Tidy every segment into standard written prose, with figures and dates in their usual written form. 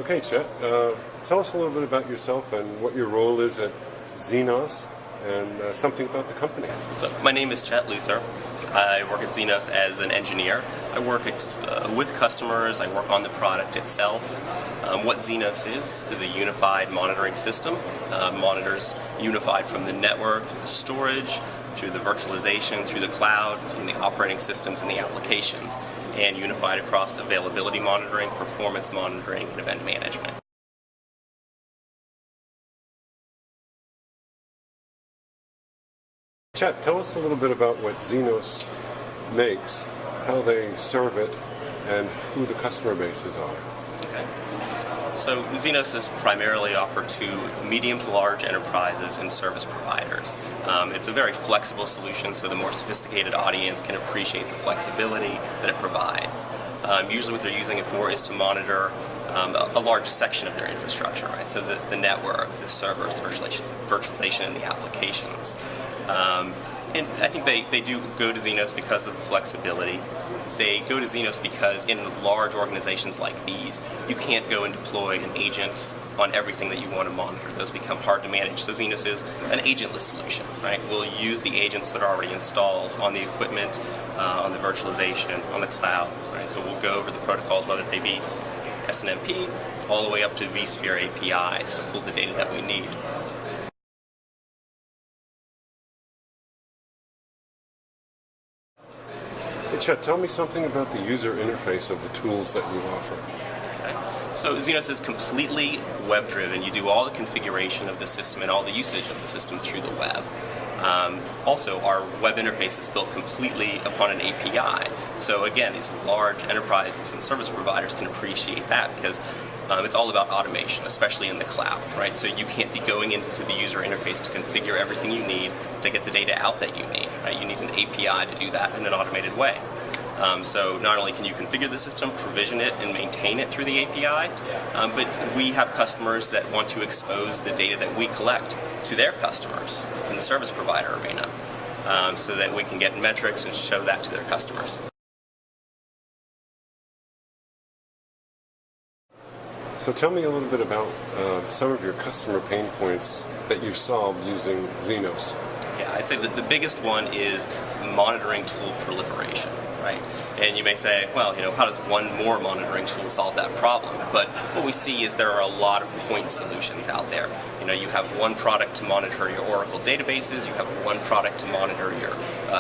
Okay, Chet, tell us a little bit about yourself and what your role is at Zenoss and something about the company. So, my name is Chet Luther. I work at Zenoss as an engineer. I work with customers. I work on the product itself. What Zenoss is a unified monitoring system. Monitors unified from the network, through the storage, through the virtualization, through the cloud, and the operating systems and the applications, and unified across availability monitoring, performance monitoring, and event management. Chet, tell us a little bit about what Zenoss makes, how they serve it, and who the customer bases are. Okay. So Zenoss is primarily offered to medium to large enterprises and service providers. It's a very flexible solution, so the more sophisticated audience can appreciate the flexibility that it provides. Usually what they're using it for is to monitor a large section of their infrastructure, right? So the network, the servers, the virtualization, and the applications. And I think they do go to Zenoss because of the flexibility. They go to Zenoss because in large organizations like these, you can't go and deploy an agent on everything that you want to monitor. Those become hard to manage. So Zenoss is an agentless solution, right? We'll use the agents that are already installed on the equipment, on the virtualization, on the cloud, right? So we'll go over the protocols, whether they be SNMP, all the way up to vSphere APIs to pull the data that we need. Hey, Chet, tell me something about the user interface of the tools that you offer. Okay. So Zenoss is completely web-driven. You do all the configuration of the system and all the usage of the system through the web. Also, our web interface is built completely upon an API. So again, these large enterprises and service providers can appreciate that because it's all about automation, especially in the cloud, right? So you can't be going into the user interface to configure everything you need to get the data out that you need, right? You need an API to do that in an automated way. So not only can you configure the system, provision it, and maintain it through the API, but we have customers that want to expose the data that we collect to their customers in the service provider arena, so that we can get metrics and show that to their customers. So tell me a little bit about some of your customer pain points that you've solved using Zenoss. Yeah, I'd say that the biggest one is monitoring tool proliferation, right? And you may say, well, how does one more monitoring tool solve that problem? But what we see is there are a lot of point solutions out there. You have one product to monitor your Oracle databases, you have one product to monitor your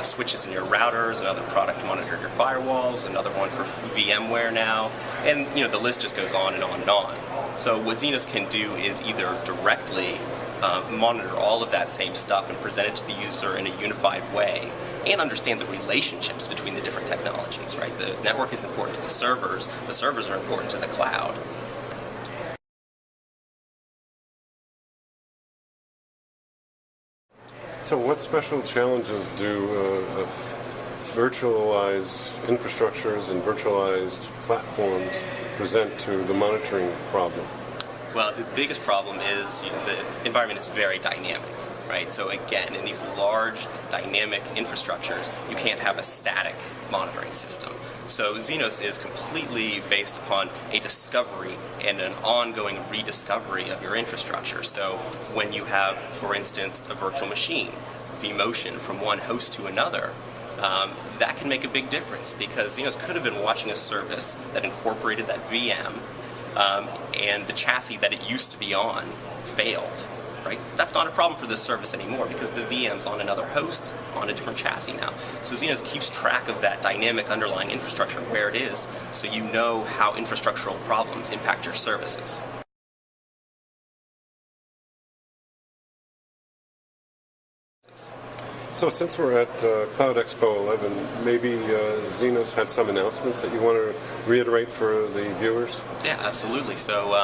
switches and your routers, another product to monitor your firewalls, another one for VMware now, and the list just goes on and on and on. So what Zenoss can do is either directly monitor all of that same stuff and present it to the user in a unified way, and understand the relationships between the different technologies, right? The network is important to the servers are important to the cloud. So what special challenges do virtualized infrastructures and virtualized platforms present to the monitoring problem? Well, the biggest problem is the environment is very dynamic, right? So again, in these large dynamic infrastructures, you can't have a static monitoring system. So Zenoss is completely based upon a discovery and an ongoing rediscovery of your infrastructure. So when you have, for instance, a virtual machine, vMotion from one host to another, that can make a big difference because Zenoss could have been watching a service that incorporated that VM, and the chassis that it used to be on failed, right? That's not a problem for this service anymore because the VM's on another host on a different chassis now. So Zenoss keeps track of that dynamic underlying infrastructure where it is, so you know how infrastructural problems impact your services. So since we're at Cloud Expo 11, maybe Zenoss had some announcements that you want to reiterate for the viewers? Yeah, absolutely. So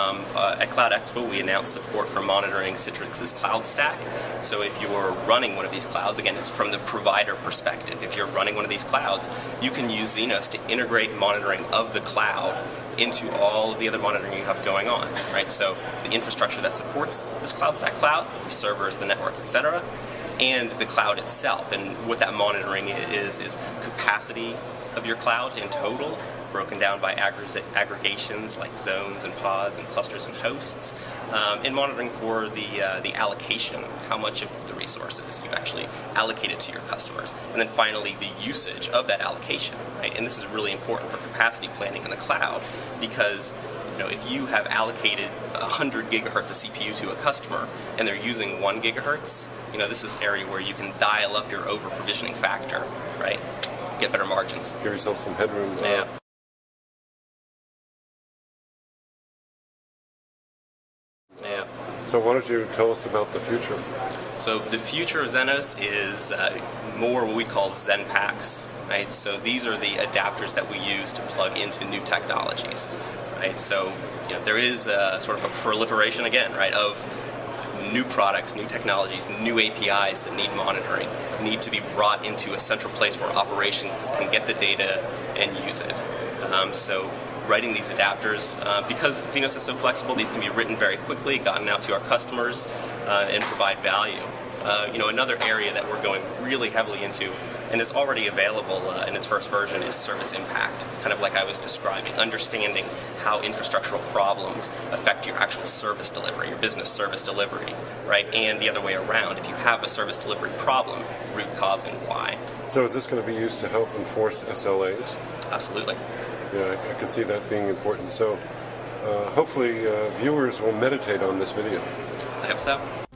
at Cloud Expo, we announced support for monitoring Citrix's cloud stack. So if you're running one of these clouds, again, it's from the provider perspective. If you're running one of these clouds, you can use Zenoss to integrate monitoring of the cloud into all of the other monitoring you have going on, right? So the infrastructure that supports this cloud stack cloud, the servers, the network, etc., and the cloud itself. And what that monitoring is capacity of your cloud in total, broken down by aggregations like zones and pods and clusters and hosts, and monitoring for the allocation, how much of the resources you've actually allocated to your customers, and then finally the usage of that allocation, right? And this is really important for capacity planning in the cloud, because if you have allocated 100 gigahertz of CPU to a customer and they're using 1 gigahertz, this is an area where you can dial up your over-provisioning factor, right? Get better margins. Give yourself some headroom. Yeah. Yeah. So why don't you tell us about the future? So the future of Zenoss is more what we call Zen packs, right? So these are the adapters that we use to plug into new technologies, right? So there is sort of a proliferation again, right, of new products, new technologies, new APIs that need monitoring, need to be brought into a central place where operations can get the data and use it. So writing these adapters, because Zenoss is so flexible, these can be written very quickly, gotten out to our customers, and provide value. Another area that we're going really heavily into, and is already available in its first version, is service impact. Kind of like I was describing, understanding how infrastructural problems affect your actual service delivery, your business service delivery, right? And the other way around, if you have a service delivery problem, root cause and why. So is this going to be used to help enforce SLAs? Absolutely. Yeah, I could see that being important. So hopefully viewers will meditate on this video. I hope so.